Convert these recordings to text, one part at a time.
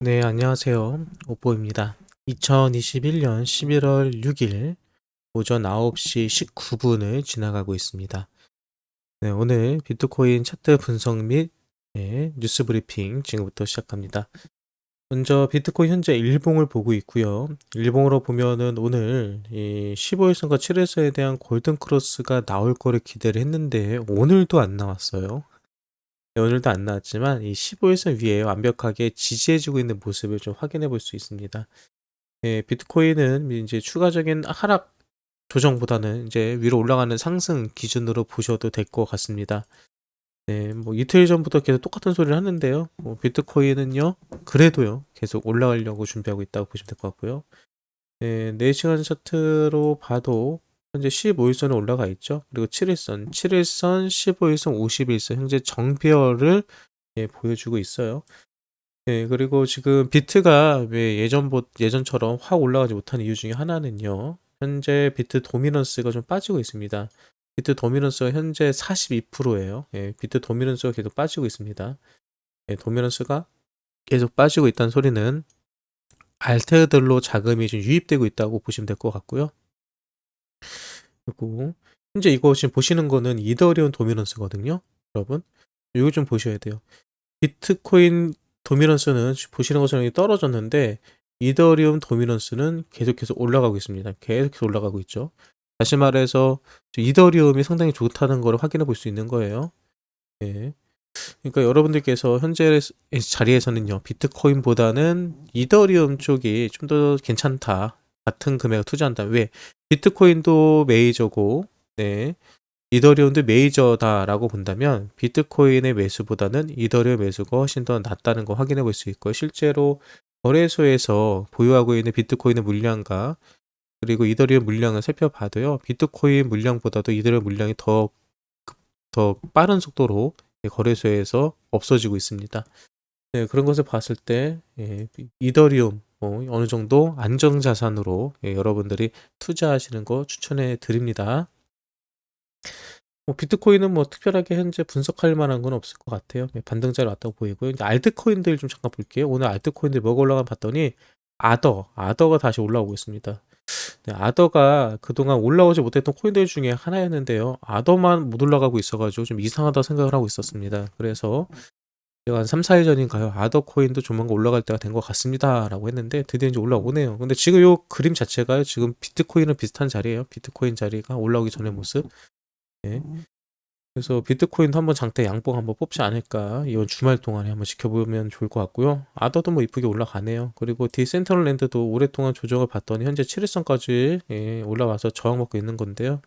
네, 안녕하세요. 오뽀입니다. 2021년 11월 6일 오전 9시 19분을 지나가고 있습니다. 네, 오늘 비트코인 차트 분석 및 뉴스 브리핑 지금부터 시작합니다. 먼저 비트코인 현재 일봉을 보고 있고요. 일봉으로 보면은 오늘 이 15일선과 7일선에 대한 골든 크로스가 나올 거를 기대를 했는데 오늘도 안 나왔어요. 네, 오늘도 안 나왔지만 이 15일선 위에 완벽하게 지지해주고 있는 모습을 좀 확인해 볼 수 있습니다. 비트코인은 이제 추가적인 하락 조정보다는 이제 위로 올라가는 상승 기준으로 보셔도 될 것 같습니다. 네, 뭐 이틀 전부터 계속 똑같은 소리를 하는데요. 뭐 비트코인은요, 그래도요, 계속 올라가려고 준비하고 있다고 보시면 될 것 같고요. 네, 4시간 차트로 봐도 현재 15일선에 올라가 있죠. 그리고 7일선, 15일선, 50일선 현재 정배열을 보여주고 있어요. 네, 그리고 지금 비트가 왜 예전처럼 확 올라가지 못하는 이유 중에 하나는요. 현재 비트 도미넌스가 좀 빠지고 있습니다. 비트 도미넌스가 현재 42%예요. 비트 도미넌스가 계속 빠지고 있습니다. 도미넌스가 계속 빠지고 있다는 소리는 알트들로 자금이 좀 유입되고 있다고 보시면 될 것 같고요. 그리고 현재 이거 지금 보시는 거는 이더리움 도미넌스거든요. 여러분, 이거 좀 보셔야 돼요. 비트코인 도미넌스는 보시는 것처럼 떨어졌는데 이더리움 도미넌스는 계속해서 올라가고 있습니다. 계속해서 올라가고 있죠. 다시 말해서 이더리움이 상당히 좋다는 걸 확인해 볼 수 있는 거예요. 예. 그러니까 여러분들께서 현재 자리에서는요, 비트코인보다는 이더리움 쪽이 좀 더 괜찮다. 같은 금액을 투자한다. 왜? 비트코인도 메이저고, 네. 이더리움도 메이저다라고 본다면 비트코인의 매수보다는 이더리움 매수가 훨씬 더 낫다는 거 확인해 볼 수 있고요. 실제로 거래소에서 보유하고 있는 비트코인의 물량과 그리고 이더리움 물량을 살펴봐도요. 비트코인 물량보다도 이더리움 물량이 더 빠른 속도로 거래소에서 없어지고 있습니다. 네, 그런 것을 봤을 때 이더리움 어느 정도 안정자산으로 여러분들이 투자하시는 거 추천해 드립니다. 뭐 비트코인은 뭐 특별하게 현재 분석할 만한 건 없을 것 같아요. 반등자리 왔다고 보이고요. 이제 알트코인들 좀 잠깐 볼게요. 오늘 알트코인들 뭐가 올라간 봤더니 아더가 다시 올라오고 있습니다. 네, 아더가 그동안 올라오지 못했던 코인들 중에 하나였는데요. 아더만 못 올라가고 있어가지고 좀 이상하다 생각을 하고 있었습니다. 그래서 제가 한 3, 4일 전인가요? 아더 코인도 조만간 올라갈 때가 된 것 같습니다. 라고 했는데 드디어 이제 올라오네요. 근데 지금 요 그림 자체가요. 지금 비트코인은 비슷한 자리예요. 비트코인 자리가 올라오기 전의 모습. 네. 그래서 비트코인도 한번 장대 양봉 한번 뽑지 않을까 이번 주말 동안에 한번 지켜보면 좋을 것 같고요. 아더도 뭐 이쁘게 올라가네요. 그리고 디센트럴랜드도 오랫동안 조정을 받더니 현재 7일선까지 올라와서 저항받고 있는 건데요.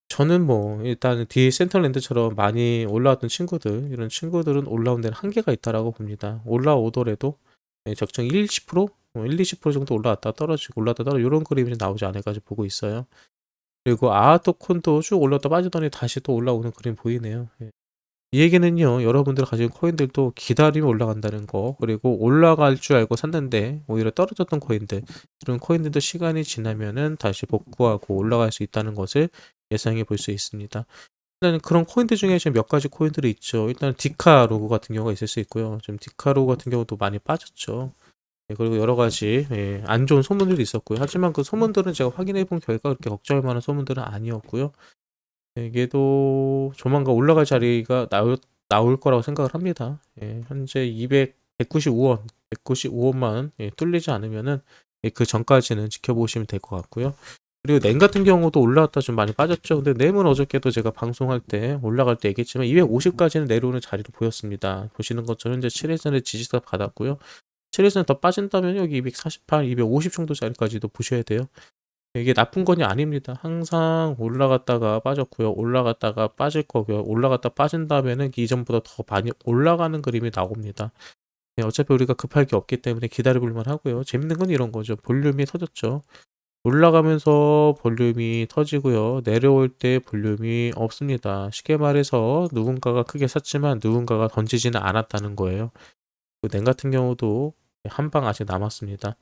저는 뭐 일단 디센트럴랜드처럼 많이 올라왔던 친구들 이런 친구들은 올라온 데는 한계가 있다라고 봅니다. 올라오더라도 적정 1, 20%? 1, 20% 정도 올라왔다 떨어지고 올라왔다 떨어지고 이런 그림이 나오지 않을까 보고 있어요. 그리고 아토콘도 쭉 올랐다 빠지더니 다시 또 올라오는 그림 보이네요. 이 얘기는요, 여러분들 가진 코인들도 기다리면 올라간다는 거, 그리고 올라갈 줄 알고 샀는데 오히려 떨어졌던 코인들, 이런 코인들도 시간이 지나면은 다시 복구하고 올라갈 수 있다는 것을 예상해 볼 수 있습니다. 일단 그런 코인들 중에 지금 몇 가지 코인들이 있죠. 일단 디카 로고 같은 경우가 있을 수 있고요. 지금 디카 로고 같은 경우도 많이 빠졌죠. 그리고 여러 가지 안 좋은 소문들이 있었고요. 하지만 그 소문들은 제가 확인해 본 결과 그렇게 걱정할 만한 소문들은 아니었고요. 이게도 조만간 올라갈 자리가 나올 거라고 생각을 합니다. 현재 195원, 195원만 뚫리지 않으면은 그 전까지는 지켜보시면 될 것 같고요. 그리고 램 같은 경우도 올라왔다 좀 많이 빠졌죠. 근데 램은 어저께도 제가 방송할 때 올라갈 때 얘기했지만 250까지는 내려오는 자리로 보였습니다. 보시는 것처럼 현재 7일선의 지지가 받았고요. 7일선 더 빠진다면 여기 248, 250 정도 자리까지도 보셔야 돼요. 이게 나쁜 건이 아닙니다. 항상 올라갔다가 빠졌고요. 올라갔다가 빠질 거고요. 올라갔다 빠진 다음에는 이전보다 더 많이 올라가는 그림이 나옵니다. 어차피 우리가 급할 게 없기 때문에 기다려볼만 하고요. 재밌는 건 이런 거죠. 볼륨이 터졌죠. 올라가면서 볼륨이 터지고요. 내려올 때 볼륨이 없습니다. 쉽게 말해서 누군가가 크게 샀지만 누군가가 던지지는 않았다는 거예요. 냉 같은 경우도 한 방 아직 남았습니다.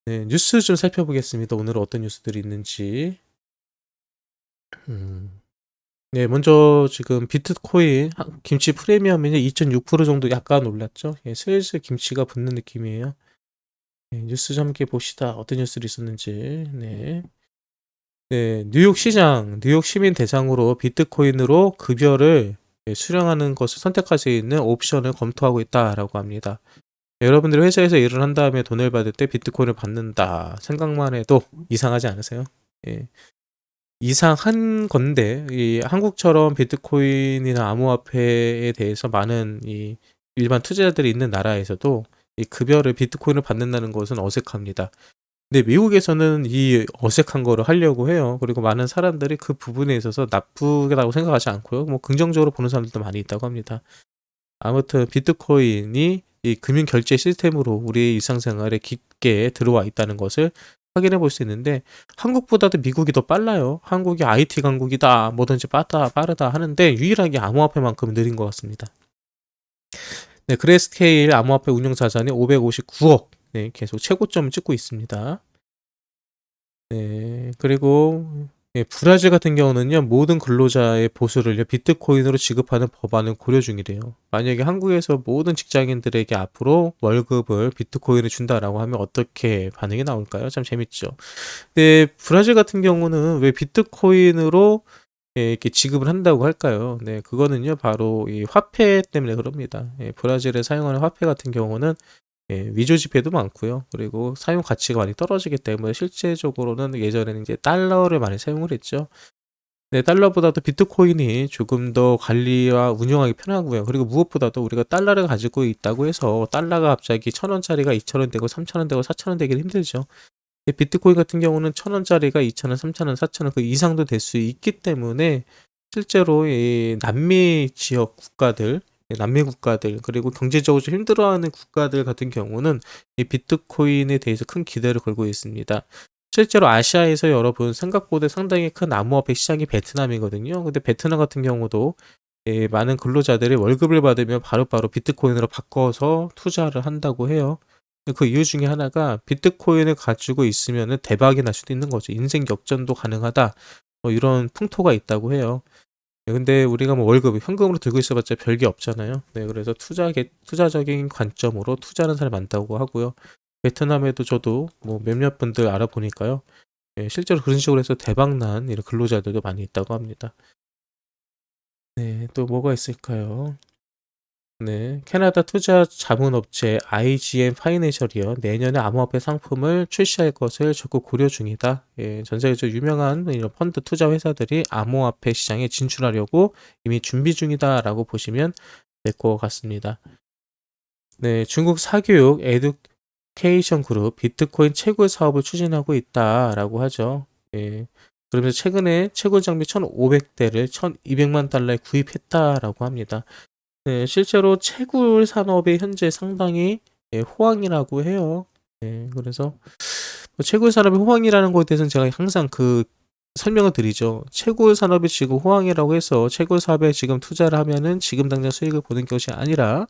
네, 뉴스 좀 살펴보겠습니다. 오늘은 어떤 뉴스들이 있는지. 음. 네, 먼저 지금 비트코인 김치 프리미엄이 2.6% 정도 약간 올랐죠. 예, 슬슬 김치가 붙는 느낌이에요. 네, 뉴스 좀 함께 봅시다. 어떤 뉴스들이 있었는지. 네. 네, 뉴욕 시장, 뉴욕 시민 대상으로 비트코인으로 급여를 수령하는 것을 선택할 수 있는 옵션을 검토하고 있다라고 합니다. 여러분들이 회사에서 일을 한 다음에 돈을 받을 때 비트코인을 받는다. 생각만 해도 이상하지 않으세요? 예. 이상한 건데, 이 한국처럼 비트코인이나 암호화폐에 대해서 많은 이 일반 투자자들이 있는 나라에서도 이 급여를 비트코인을 받는다는 것은 어색합니다. 근데 미국에서는 이 어색한 거를 하려고 해요. 그리고 많은 사람들이 그 부분에 있어서 나쁘다고 생각하지 않고요. 뭐 긍정적으로 보는 사람들도 많이 있다고 합니다. 아무튼 비트코인이 이 금융 결제 시스템으로 우리의 일상생활에 깊게 들어와 있다는 것을 확인해 볼 수 있는데 한국보다도 미국이 더 빨라요. 한국이 IT 강국이다, 뭐든지 빠르다 하는데 유일하게 암호화폐만큼 느린 것 같습니다. 네, 그레스케일 암호화폐 운용 자산이 559억, 네, 계속 최고점을 찍고 있습니다. 네, 그리고 예, 브라질 같은 경우는요, 모든 근로자의 보수를 비트코인으로 지급하는 법안을 고려 중이래요. 만약에 한국에서 모든 직장인들에게 앞으로 월급을 비트코인을 준다라고 하면 어떻게 반응이 나올까요? 참 재밌죠. 근데 브라질 같은 경우는 왜 비트코인으로 예, 이렇게 지급을 한다고 할까요? 네, 그거는요, 바로 이 화폐 때문에 그럽니다. 예, 브라질에 사용하는 화폐 같은 경우는 예, 위조 지폐도 많고요. 그리고 사용 가치가 많이 떨어지기 때문에 실제적으로는 예전에는 이제 달러를 많이 사용을 했죠. 네, 달러보다도 비트코인이 조금 더 관리와 운영하기 편하고요. 그리고 무엇보다도 우리가 달러를 가지고 있다고 해서 달러가 갑자기 1,000원짜리가 2,000원 되고 3,000원 되고 4,000원 되기는 힘들죠. 비트코인 같은 경우는 1,000원짜리가 2,000원, 3,000원, 4,000원 그 이상도 될 수 있기 때문에 실제로 이 남미 지역 국가들, 남미 국가들 그리고 경제적으로 좀 힘들어하는 국가들 같은 경우는 이 비트코인에 대해서 큰 기대를 걸고 있습니다. 실제로 아시아에서 여러분 생각보다 상당히 큰 암호화폐 시장이 베트남이거든요. 근데 베트남 같은 경우도 많은 근로자들이 월급을 받으면 바로바로 비트코인으로 바꿔서 투자를 한다고 해요. 그 이유 중에 하나가 비트코인을 가지고 있으면은 대박이 날 수도 있는 거죠. 인생 역전도 가능하다. 뭐 이런 풍토가 있다고 해요. 근데 우리가 뭐 월급을 현금으로 들고 있어봤자 별게 없잖아요. 네, 그래서 투자적인 관점으로 투자하는 사람이 많다고 하고요. 베트남에도 저도 뭐 몇몇 분들 알아보니까요. 예, 실제로 그런 식으로 해서 대박난 이런 근로자들도 많이 있다고 합니다. 네, 또 뭐가 있을까요? 네, 캐나다 투자 자문업체 IGM 파이낸셜이요. 내년에 암호화폐 상품을 출시할 것을 적극 고려 중이다. 예, 전 세계적으로 유명한 이런 펀드 투자 회사들이 암호화폐 시장에 진출하려고 이미 준비 중이다라고 보시면 될 것 같습니다. 네, 중국 사교육 에듀케이션 그룹 비트코인 채굴 사업을 추진하고 있다라고 하죠. 예. 그러면서 최근에 채굴 장비 1,500대를 1,200만 달러에 구입했다라고 합니다. 네, 실제로 채굴 산업이 현재 상당히 예, 호황이라고 해요. 예, 그래서 뭐 채굴 산업이 호황이라는 것에 대해서는 제가 항상 그 설명을 드리죠. 채굴 산업이 지금 호황이라고 해서 채굴 사업에 지금 투자를 하면은 지금 당장 수익을 보는 것이 아니라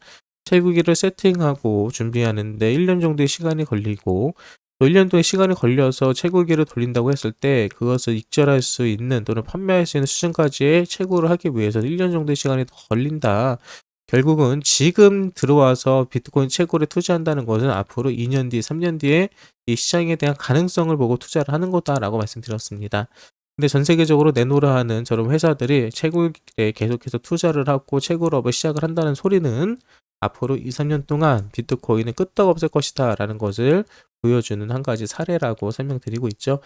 채굴기를 세팅하고 준비하는데 1년 정도의 시간이 걸리고 또 1년 동의 시간이 걸려서 채굴기를 돌린다고 했을 때 그것을 익절할 수 있는 또는 판매할 수 있는 수준까지의 채굴을 하기 위해서 1년 정도의 시간이 더 걸린다. 결국은 지금 들어와서 비트코인 채굴에 투자한다는 것은 앞으로 2년 뒤, 3년 뒤에 이 시장에 대한 가능성을 보고 투자를 하는 거다라고 말씀드렸습니다. 근데 전 세계적으로 내노라 하는 저런 회사들이 채굴에 계속해서 투자를 하고 채굴업을 시작을 한다는 소리는 앞으로 2, 3년 동안 비트코인은 끄떡없을 것이다라는 것을 보여주는 한 가지 사례라고 설명드리고 있죠.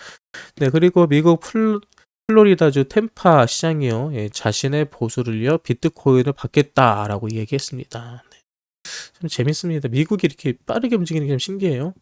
네, 그리고 미국 플로리다주 템파 시장이요. 예, 자신의 보수를요, 비트코인을 받겠다라고 얘기했습니다. 네, 좀 재밌습니다. 미국이 이렇게 빠르게 움직이는 게 좀 신기해요.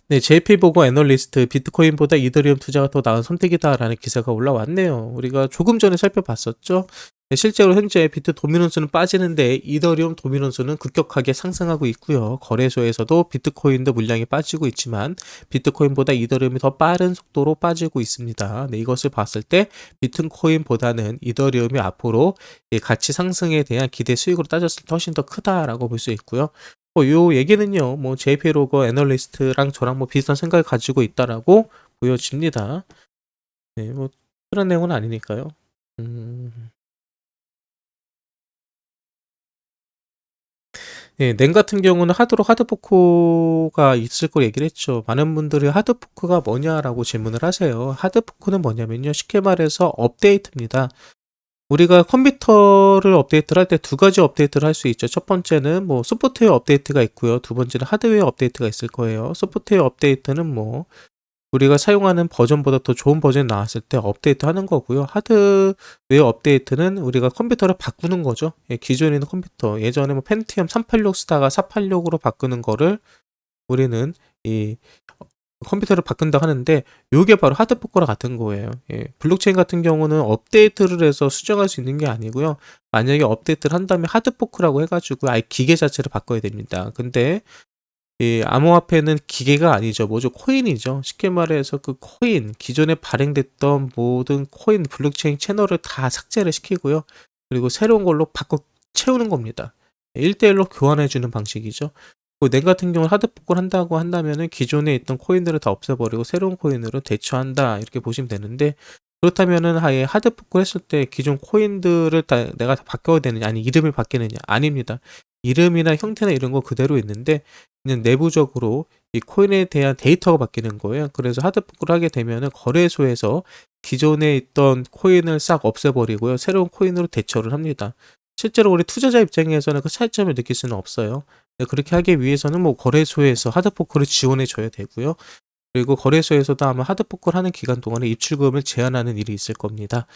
네, JP보고 애널리스트 비트코인보다 이더리움 투자가 더 나은 선택이다라는 기사가 올라왔네요. 우리가 조금 전에 살펴봤었죠. 네, 실제로 현재 비트 도미넌스는 빠지는데 이더리움 도미넌스는 급격하게 상승하고 있고요. 거래소에서도 비트코인도 물량이 빠지고 있지만 비트코인보다 이더리움이 더 빠른 속도로 빠지고 있습니다. 네, 이것을 봤을 때 비트코인보다는 이더리움이 앞으로 가치 상승에 대한 기대 수익으로 따졌을 때 훨씬 더 크다라고 볼 수 있고요. 요 얘기는요, 뭐 JP 로거 애널리스트랑 저랑 뭐 비슷한 생각을 가지고 있다라고 보여집니다. 네, 뭐 특별한 내용은 아니니까요. 음. 예, 램 같은 경우는 하드로 하드포크가 있을 걸 얘기를 했죠. 많은 분들이 하드포크가 뭐냐라고 질문을 하세요. 하드포크는 뭐냐면요. 쉽게 말해서 업데이트입니다. 우리가 컴퓨터를 업데이트를 할 때 두 가지 업데이트를 할 수 있죠. 첫 번째는 뭐 소프트웨어 업데이트가 있고요. 두 번째는 하드웨어 업데이트가 있을 거예요. 소프트웨어 업데이트는 뭐 우리가 사용하는 버전보다 더 좋은 버전이 나왔을 때 업데이트 하는 거고요. 하드웨어 업데이트는 우리가 컴퓨터를 바꾸는 거죠. 예, 기존에 있는 컴퓨터. 예전에 뭐 펜티엄 386 쓰다가 486으로 바꾸는 거를 우리는 이 컴퓨터를 바꾼다 하는데 요게 바로 하드포크랑 같은 거예요. 예, 블록체인 같은 경우는 업데이트를 해서 수정할 수 있는 게 아니고요. 만약에 업데이트를 한 다음에 하드포크라고 해가지고 아예 기계 자체를 바꿔야 됩니다. 근데 이 암호화폐는 기계가 아니죠. 뭐죠? 코인이죠. 쉽게 말해서 그 코인, 기존에 발행됐던 모든 코인 블록체인 채널을 다 삭제를 시키고요. 그리고 새로운 걸로 바꿔 채우는 겁니다. 1대1로 교환해주는 방식이죠. 램 같은 경우는 하드포크를 한다고 한다면은 기존에 있던 코인들을 다 없애버리고 새로운 코인으로 대처한다. 이렇게 보시면 되는데 그렇다면은 아예 하드포크를 했을 때 기존 코인들을 다 내가 다 바꿔야 되느냐, 아니 이름을 바뀌느냐? 아닙니다. 이름이나 형태나 이런 거 그대로 있는데 그냥 내부적으로 이 코인에 대한 데이터가 바뀌는 거예요. 그래서 하드포크를 하게 되면은 거래소에서 기존에 있던 코인을 싹 없애버리고요. 새로운 코인으로 대처를 합니다. 실제로 우리 투자자 입장에서는 그 차이점을 느낄 수는 없어요. 네, 그렇게 하기 위해서는 뭐 거래소에서 하드포크를 지원해 줘야 되고요. 그리고 거래소에서도 아마 하드포크를 하는 기간 동안에 입출금을 제한하는 일이 있을 겁니다.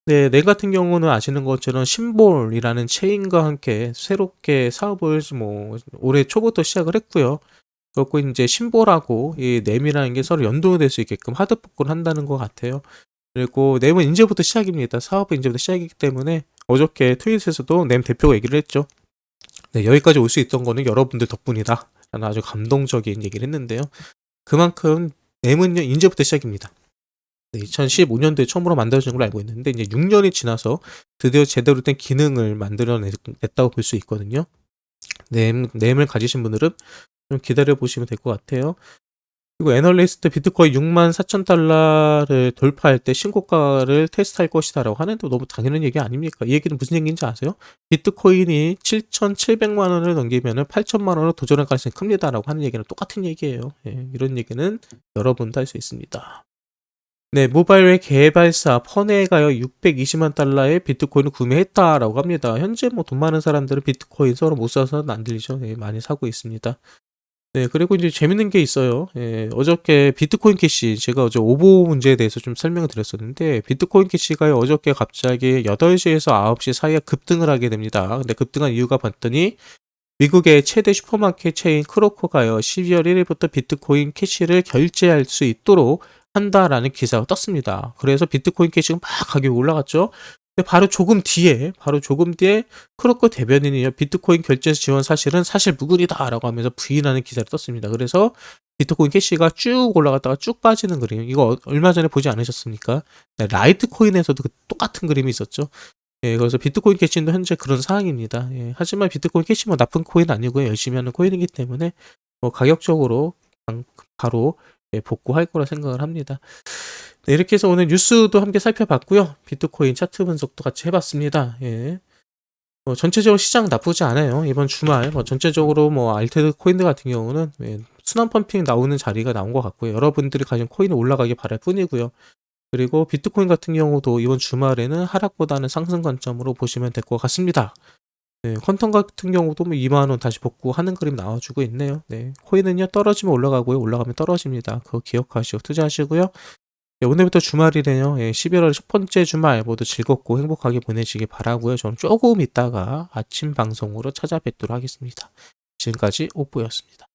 네, 램 같은 경우는 아시는 것처럼 심볼이라는 체인과 함께 새롭게 사업을 뭐 올해 초부터 시작을 했고요. 그렇고 이제 심볼하고 이 램이라는 게 서로 연동이 될 수 있게끔 하드포크를 한다는 것 같아요. 그리고 램은 이제부터 시작입니다. 사업은 이제부터 시작이기 때문에 어저께 트윗에서도 램 대표가 얘기를 했죠. 네, 여기까지 올 수 있던 거는 여러분들 덕분이다. 라는 아주 감동적인 얘기를 했는데요. 그만큼 램은요, 이제부터 시작입니다. 네, 2015년도에 처음으로 만들어진 걸로 알고 있는데 이제 6년이 지나서 드디어 제대로 된 기능을 만들어냈다고 볼 수 있거든요. 램을 가지신 분들은 좀 기다려 보시면 될 것 같아요. 그리고 애널리스트 비트코인 64,000달러를 돌파할 때 신고가를 테스트할 것이다라고 하는데 너무 당연한 얘기 아닙니까? 이 얘기는 무슨 얘기인지 아세요? 비트코인이 7,700만 원을 넘기면은 8천만 원을 도전할 가능성이 큽니다라고 하는 얘기는 똑같은 얘기예요. 예, 이런 얘기는 여러분도 할 수 있습니다. 네, 모바일 개발사 퍼네가요 620만 달러의 비트코인을 구매했다라고 합니다. 현재 뭐 돈 많은 사람들은 비트코인 서로 못 사서는 안 들리죠. 예, 많이 사고 있습니다. 네, 그리고 이제 재밌는 게 있어요. 예, 어저께 비트코인 캐시, 제가 어제 오보 문제에 대해서 좀 설명을 드렸었는데, 비트코인 캐시가 어저께 갑자기 8시에서 9시 사이에 급등을 하게 됩니다. 근데 급등한 이유가 봤더니, 미국의 최대 슈퍼마켓 체인 크로코가요, 12월 1일부터 비트코인 캐시를 결제할 수 있도록 한다라는 기사가 떴습니다. 그래서 비트코인 캐시가 막 가격이 올라갔죠. 근데 바로 조금 뒤에 크로코 대변인이요. 비트코인 결제 지원 사실은 사실 무근이다라고 하면서 부인하는 기사를 떴습니다. 그래서 비트코인 캐시가 쭉 올라갔다가 쭉 빠지는 그림. 이거 얼마 전에 보지 않으셨습니까? 네, 라이트코인에서도 똑같은 그림이 있었죠. 예, 그래서 비트코인 캐시도 현재 그런 상황입니다. 예, 하지만 비트코인 캐시 뭐 나쁜 코인 아니고요. 열심히 하는 코인이기 때문에 뭐 가격적으로 바로 예, 복구할 거라 생각을 합니다. 네, 이렇게 해서 오늘 뉴스도 함께 살펴봤고요. 비트코인 차트 분석도 같이 해봤습니다. 예. 뭐 전체적으로 시장 나쁘지 않아요. 이번 주말 뭐 전체적으로 뭐 알테드 코인들 같은 경우는 예, 순환 펌핑 나오는 자리가 나온 것 같고요. 여러분들이 가진 코인이 올라가길 바랄 뿐이고요. 그리고 비트코인 같은 경우도 이번 주말에는 하락보다는 상승 관점으로 보시면 될 것 같습니다. 네, 퀀텀 같은 경우도 뭐 2만 원 다시 복구하는 그림 나와주고 있네요. 네, 코인은요 떨어지면 올라가고요, 올라가면 떨어집니다. 그거 기억하시고 투자하시고요. 네, 오늘부터 주말이네요. 예, 11월 첫 번째 주말 모두 즐겁고 행복하게 보내시기 바라고요. 저는 조금 있다가 아침 방송으로 찾아뵙도록 하겠습니다. 지금까지 오프였습니다.